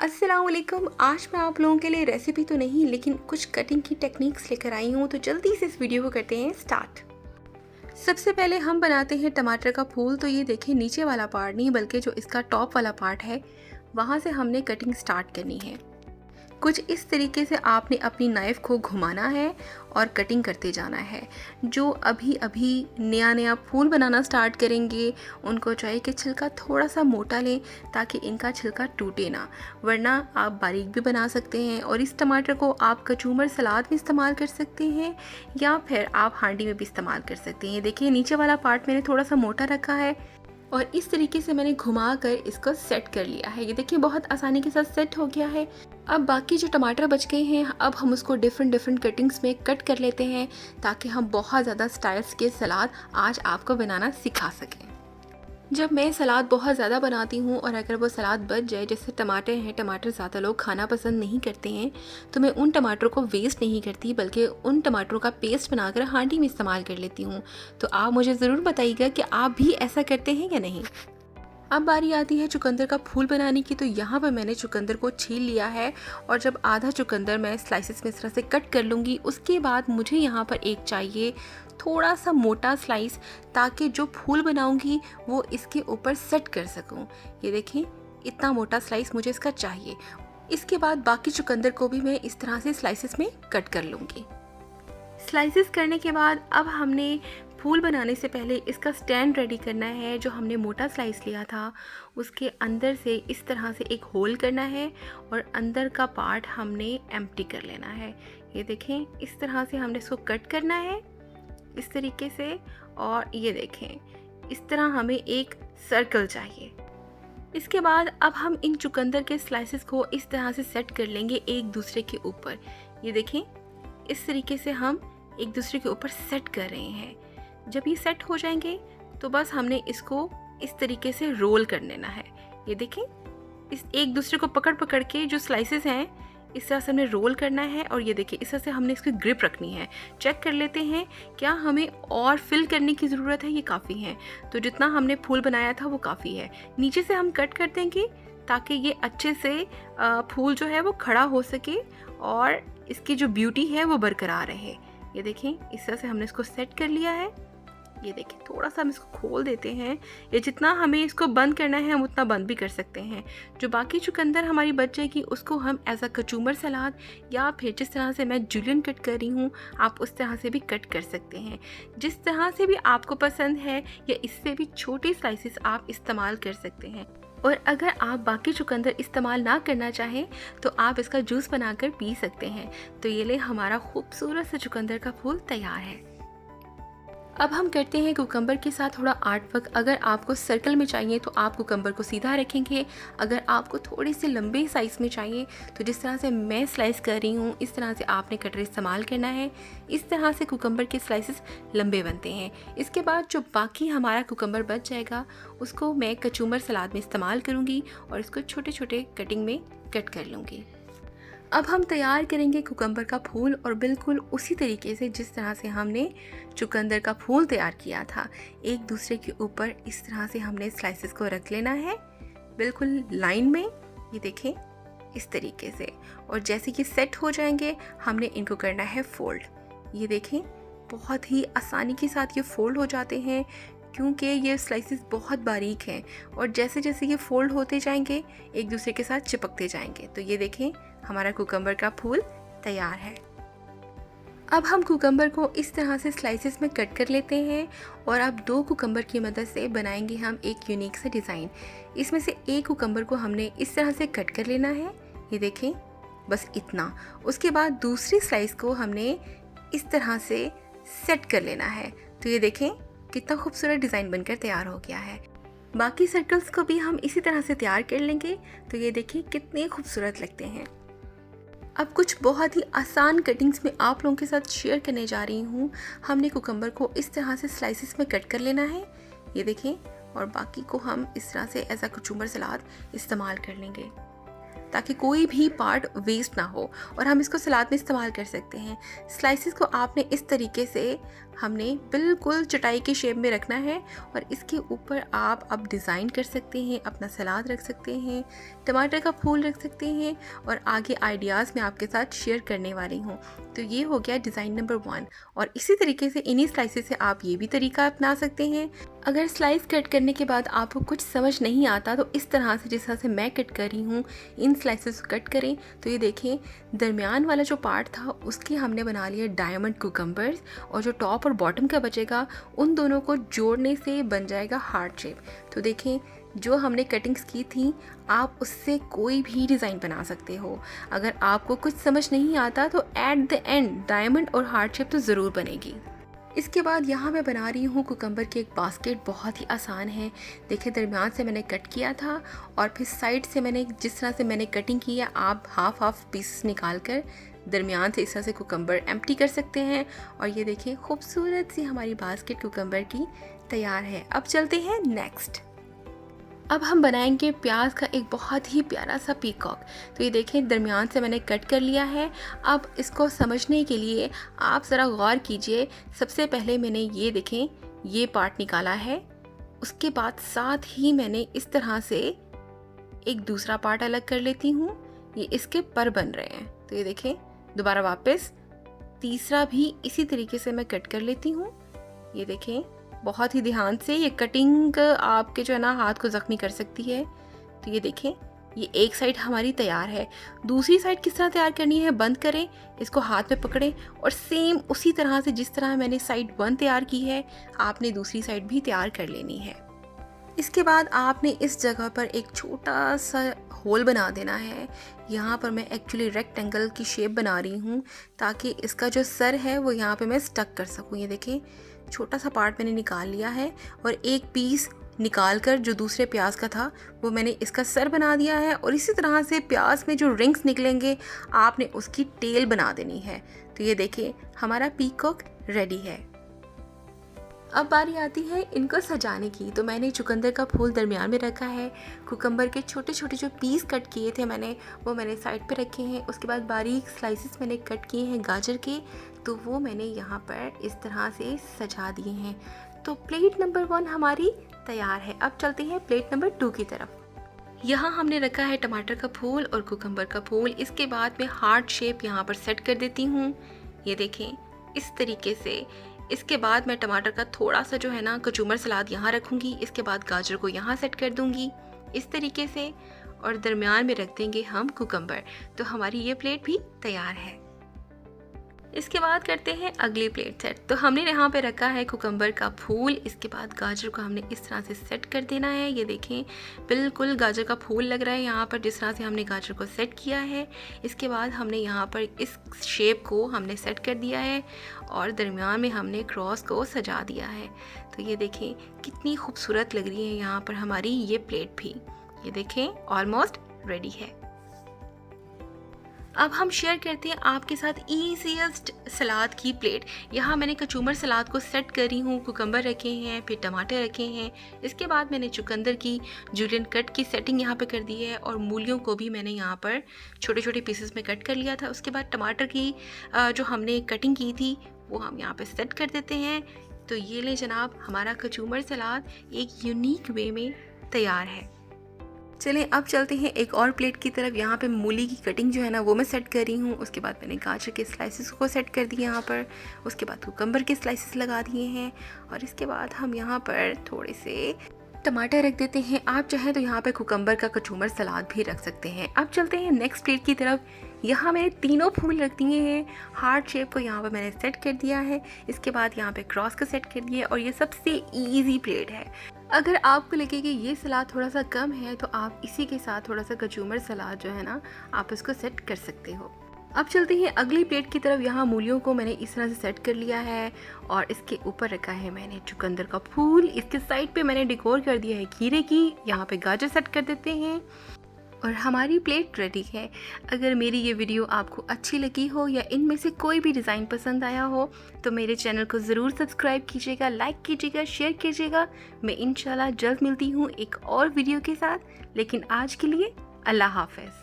अस्सलाम वालेकुम। आज मैं आप लोगों के लिए रेसिपी तो नहीं लेकिन कुछ कटिंग की टेक्निक्स लेकर आई हूँ, तो जल्दी से इस वीडियो को करते हैं स्टार्ट। सबसे पहले हम बनाते हैं टमाटर का फूल। तो ये देखिए, नीचे वाला पार्ट नहीं बल्कि जो इसका टॉप वाला पार्ट है वहाँ से हमने कटिंग स्टार्ट करनी है। कुछ इस तरीके से आपने अपनी नाइफ़ को घुमाना है और कटिंग करते जाना है। जो अभी अभी नया नया फूल बनाना स्टार्ट करेंगे उनको चाहिए कि छिलका थोड़ा सा मोटा लें ताकि इनका छिलका टूटे ना, वरना आप बारीक भी बना सकते हैं। और इस टमाटर को आप कचूमर सलाद में इस्तेमाल कर सकते हैं या फिर आप हांडी में भी इस्तेमाल कर सकते हैं। देखिए, नीचे वाला पार्ट मैंने थोड़ा सा मोटा रखा है और इस तरीके से मैंने घुमा कर इसको सेट कर लिया है। ये देखिए, बहुत आसानी के साथ सेट हो गया है। अब बाकी जो टमाटर बच गए हैं, अब हम उसको डिफरेंट कटिंग्स में कट कर लेते हैं ताकि हम बहुत ज़्यादा स्टाइल्स के सलाद आज आपको बनाना सिखा सकें। जब मैं सलाद बहुत ज़्यादा बनाती हूँ और अगर वो सलाद बच जाए, जैसे टमाटर हैं, टमाटर ज़्यादा लोग खाना पसंद नहीं करते हैं, तो मैं उन टमाटरों को वेस्ट नहीं करती बल्कि उन टमाटरों का पेस्ट बनाकर हांडी में इस्तेमाल कर लेती हूँ। तो आप मुझे ज़रूर बताइएगा कि आप भी ऐसा करते हैं या नहीं। अब बारी आती है चुकंदर का फूल बनाने की। तो यहाँ पर मैंने चुकंदर को छील लिया है और जब आधा चुकंदर मैं स्लाइसेस में इस तरह से कट कर लूँगी, उसके बाद मुझे यहाँ पर एक चाहिए थोड़ा सा मोटा स्लाइस, ताकि जो फूल बनाऊँगी वो इसके ऊपर सेट कर सकूँ। ये देखें, इतना मोटा स्लाइस मुझे इसका चाहिए। इसके बाद बाकी चुकंदर को भी मैं इस तरह से स्लाइसेस में कट कर लूँगी। स्लाइसेस करने के बाद अब हमने फूल बनाने से पहले इसका स्टैंड रेडी करना है। जो हमने मोटा स्लाइस लिया था उसके अंदर से इस तरह से एक होल करना है और अंदर का पार्ट हमने एम्प्टी कर लेना है। ये देखें, इस तरह से हमने इसको कट करना है इस तरीके से। और ये देखें, इस तरह हमें एक सर्कल चाहिए। इसके बाद अब हम इन चुकंदर के स्लाइसेस को इस तरह से सेट कर लेंगे एक दूसरे के ऊपर। ये देखें, इस तरीके से हम एक दूसरे के ऊपर सेट कर रहे हैं। जब ये सेट हो जाएंगे तो बस हमने इसको इस तरीके से रोल कर लेना है। ये देखें, इस एक दूसरे को पकड़ के जो स्लाइसेस हैं इस तरह से हमने रोल करना है। और ये देखिए, इस तरह से हमने इसकी ग्रिप रखनी है। चेक कर लेते हैं क्या हमें और फिल करने की ज़रूरत है। ये काफ़ी है, तो जितना हमने फूल बनाया था वो काफ़ी है। नीचे से हम कट कर देंगे ताकि ये अच्छे से फूल जो है वो खड़ा हो सके और इसकी जो ब्यूटी है वो बरकरार रहे। ये देखें, इस तरह से हमने इसको सेट कर लिया है। ये देखें, थोड़ा सा हम इसको खोल देते हैं। ये जितना हमें इसको बंद करना है हम उतना बंद भी कर सकते हैं। जो बाकी चुकंदर हमारी बच जाएगी उसको हम एज अ कचूमर सलाद या फिर जिस तरह से मैं जूलियन कट कर रही हूँ आप उस तरह से भी कट कर सकते हैं। जिस तरह से भी आपको पसंद है या इससे भी छोटे स्लाइसेस आप इस्तेमाल कर सकते हैं। और अगर आप बाकी चुकंदर इस्तेमाल ना करना चाहें तो आप इसका जूस बनाकर पी सकते हैं। तो ये ले, हमारा खूबसूरत सा चुकंदर का फूल तैयार है। अब हम करते हैं कुकम्बर के साथ थोड़ा आर्ट वर्क। अगर आपको सर्कल में चाहिए तो आप कुकम्बर को सीधा रखेंगे। अगर आपको थोड़ी सी लंबे साइज़ में चाहिए तो जिस तरह से मैं स्लाइस कर रही हूँ इस तरह से आपने कटर इस्तेमाल करना है। इस तरह से कुकम्बर के स्लाइसेस लंबे बनते हैं। इसके बाद जो बाकी हमारा कुकम्बर बच जाएगा उसको मैं कचूमर सलाद में इस्तेमाल करूँगी और इसको छोटे छोटे कटिंग में कट कर लूँगी। अब हम तैयार करेंगे कुकम्बर का फूल और बिल्कुल उसी तरीके से जिस तरह से हमने चुकंदर का फूल तैयार किया था। एक दूसरे के ऊपर इस तरह से हमने स्लाइसेस को रख लेना है बिल्कुल लाइन में। ये देखें, इस तरीके से। और जैसे कि सेट हो जाएंगे हमने इनको करना है फोल्ड। ये देखें, बहुत ही आसानी के साथ ये फोल्ड हो जाते हैं क्योंकि ये स्लाइसेस बहुत बारीक हैं और जैसे जैसे ये फोल्ड होते जाएंगे एक दूसरे के साथ चिपकते जाएंगे। तो ये देखें, हमारा कुकम्बर का फूल तैयार है। अब हम कुकम्बर को इस तरह से स्लाइसेस में कट कर लेते हैं और अब दो कुकम्बर की मदद से बनाएंगे हम एक यूनिक सा डिज़ाइन। इसमें से एक कुकम्बर को हमने इस तरह से कट कर लेना है। ये देखें, बस इतना। उसके बाद दूसरी स्लाइस को हमने इस तरह से सेट कर लेना है। तो ये देखें, कितना खूबसूरत डिज़ाइन बनकर तैयार हो गया है। बाकी सर्कल्स को भी हम इसी तरह से तैयार कर लेंगे। तो ये देखिए, कितने खूबसूरत लगते हैं। अब कुछ बहुत ही आसान कटिंग्स में आप लोगों के साथ शेयर करने जा रही हूँ। हमने कुकम्बर को इस तरह से स्लाइसेस में कट कर लेना है। ये देखें, और बाकी को हम इस तरह से एज अ कचूमर सलाद इस्तेमाल कर लेंगे ताकि कोई भी पार्ट वेस्ट ना हो और हम इसको सलाद में इस्तेमाल कर सकते हैं। स्लाइसेस को आपने इस तरीके से हमने बिल्कुल चटाई के शेप में रखना है और इसके ऊपर आप अब डिज़ाइन कर सकते हैं, अपना सलाद रख सकते हैं, टमाटर का फूल रख सकते हैं और आगे आइडियाज़ मैं आपके साथ शेयर करने वाली हूँ। तो ये हो गया डिज़ाइन नंबर 1 और इसी तरीके से इन्हीं स्लाइसेस से आप ये भी तरीका अपना सकते हैं। अगर स्लाइस कट करने के बाद आपको कुछ समझ नहीं आता तो इस तरह से, जिस तरह से मैं कट कर रही हूँ, इन स्लाइसेस को कट करें। तो ये देखें, दरमियान वाला जो पार्ट था उसके हमने बना लिया डायमंड कुकम्बर्स और जो टॉप और बॉटम का बचेगा उन दोनों को जोड़ने से बन जाएगा हार्ट शेप। तो देखें, जो हमने कटिंग्स की थी आप उससे कोई भी डिज़ाइन बना सकते हो। अगर आपको कुछ समझ नहीं आता तो एट द एंड डायमंड और हार्ट शेप तो ज़रूर बनेगी। इसके बाद यहाँ मैं बना रही हूँ कुकम्बर की एक बास्केट। बहुत ही आसान है। देखिए, दरमियान से मैंने कट किया था और फिर साइड से मैंने जिस तरह से मैंने कटिंग की है, आप हाफ पीस निकाल कर दरमियान से इस तरह से कुकम्बर एम्प्टी कर सकते हैं। और ये देखिए, खूबसूरत सी हमारी बास्केट कुकम्बर की तैयार है। अब चलते हैं नेक्स्ट। अब हम बनाएंगे प्याज का एक बहुत ही प्यारा सा पीकॉक। तो ये देखें, दरमियान से मैंने कट कर लिया है। अब इसको समझने के लिए आप ज़रा गौर कीजिए। सबसे पहले मैंने ये देखें, ये पार्ट निकाला है, उसके बाद साथ ही मैंने इस तरह से एक दूसरा पार्ट अलग कर लेती हूँ। ये इसके पर बन रहे हैं। तो ये देखें, दोबारा वापस तीसरा भी इसी तरीके से मैं कट कर लेती हूँ। ये देखें, बहुत ही ध्यान से, ये कटिंग आपके जो है ना हाथ को ज़ख्मी कर सकती है। तो ये देखें, ये एक साइड हमारी तैयार है। दूसरी साइड किस तरह तैयार करनी है, बंद करें, इसको हाथ में पकड़ें और सेम उसी तरह से जिस तरह मैंने साइड 1 तैयार की है, आपने दूसरी साइड भी तैयार कर लेनी है। इसके बाद आपने इस जगह पर एक छोटा सा होल बना देना है। यहाँ पर मैं एक्चुअली रेक्टेंगल की शेप बना रही हूँ ताकि इसका जो सर है वो यहाँ पे मैं स्टक कर सकूँ। ये देखें, छोटा सा पार्ट मैंने निकाल लिया है और एक पीस निकाल कर जो दूसरे प्याज का था वो मैंने इसका सर बना दिया है। और इसी तरह से प्याज में जो रिंग्स निकलेंगे आपने उसकी टेल बना देनी है। तो ये देखिए, हमारा पीकॉक रेडी है। अब बारी आती है इनको सजाने की। तो मैंने चुकंदर का फूल दरमियान में रखा है। कुकम्बर के छोटे छोटे जो पीस कट किए थे वो मैंने साइड पे रखे हैं। उसके बाद बारीक स्लाइसेस मैंने कट किए हैं गाजर के, तो वो मैंने यहाँ पर इस तरह से सजा दिए हैं। तो प्लेट नंबर 1 हमारी तैयार है। अब चलते हैं प्लेट नंबर 2 की तरफ। यहाँ हमने रखा है टमाटर का फूल और कुकम्बर का फूल। इसके बाद मैं हार्ट शेप यहाँ पर सेट कर देती हूँ। ये देखें, इस तरीके से। इसके बाद मैं टमाटर का थोड़ा सा जो है ना कचूमर सलाद यहाँ रखूँगी। इसके बाद गाजर को यहाँ सेट कर दूँगी इस तरीके से और दरमियान में रख देंगे हम कुकम्बर। तो हमारी ये प्लेट भी तैयार है। इसके बाद करते हैं अगली प्लेट सेट। तो हमने यहाँ पे रखा है कुकम्बर का फूल। इसके बाद गाजर को हमने इस तरह से सेट कर देना है। ये देखें, बिल्कुल गाजर का फूल लग रहा है यहाँ पर जिस तरह से हमने गाजर को सेट किया है। इसके बाद हमने यहाँ पर इस शेप को हमने सेट कर दिया है और दरमियान में हमने क्रॉस को सजा दिया है। तो ये देखें, कितनी खूबसूरत लग रही है यहाँ पर हमारी ये प्लेट भी। ये देखें, ऑलमोस्ट रेडी है। अब हम शेयर करते हैं आपके साथ ईजीएस्ट सलाद की प्लेट। यहाँ मैंने कचूमर सलाद को सेट करी हूँ, कुकम्बर रखे हैं, फिर टमाटर रखे हैं। इसके बाद मैंने चुकंदर की जूलियन कट की सेटिंग यहाँ पे कर दी है और मूलियों को भी मैंने यहाँ पर छोटे छोटे पीसेस में कट कर लिया था। उसके बाद टमाटर की जो हमने कटिंग की थी वो हम यहाँ पर सेट कर देते हैं। तो ये ले जनाब, हमारा कचूमर सलाद एक यूनिक वे में तैयार है। चलें अब चलते हैं एक और प्लेट की तरफ। यहाँ पे मूली की कटिंग जो है ना वो मैं सेट कर रही हूँ। उसके बाद मैंने गाजर के स्लाइसेस को सेट कर दिए यहाँ पर। उसके बाद कुकम्बर के स्लाइसेस लगा दिए हैं और इसके बाद हम यहाँ पर थोड़े से टमाटर रख देते हैं। आप चाहें तो यहाँ पे कुकम्बर का कचूमर सलाद भी रख सकते हैं। अब चलते हैं नेक्स्ट प्लेट की तरफ। यहाँ मैंने तीनों फूल रख दिए हैं। हार्ट शेप को यहाँ पर मैंने सेट कर दिया है। इसके बाद यहाँ पे क्रॉस को सेट कर दिया और ये सबसे ईजी प्लेट है। अगर आपको लगे कि ये सलाद थोड़ा सा कम है तो आप इसी के साथ थोड़ा सा कचूमर सलाद जो है ना आप इसको सेट कर सकते हो। अब चलते हैं अगली प्लेट की तरफ। यहाँ मूलियों को मैंने इस तरह से सेट कर लिया है और इसके ऊपर रखा है मैंने चुकंदर का फूल। इसके साइड पे मैंने डेकोर कर दिया है खीरे की। यहाँ पे गाजर सेट कर देते हैं और हमारी प्लेट रेडी है। अगर मेरी ये वीडियो आपको अच्छी लगी हो या इनमें से कोई भी डिज़ाइन पसंद आया हो तो मेरे चैनल को ज़रूर सब्सक्राइब कीजिएगा, लाइक कीजिएगा, शेयर कीजिएगा। मैं इंशाल्लाह जल्द मिलती हूँ एक और वीडियो के साथ। लेकिन आज के लिए अल्लाह हाफ़िज़।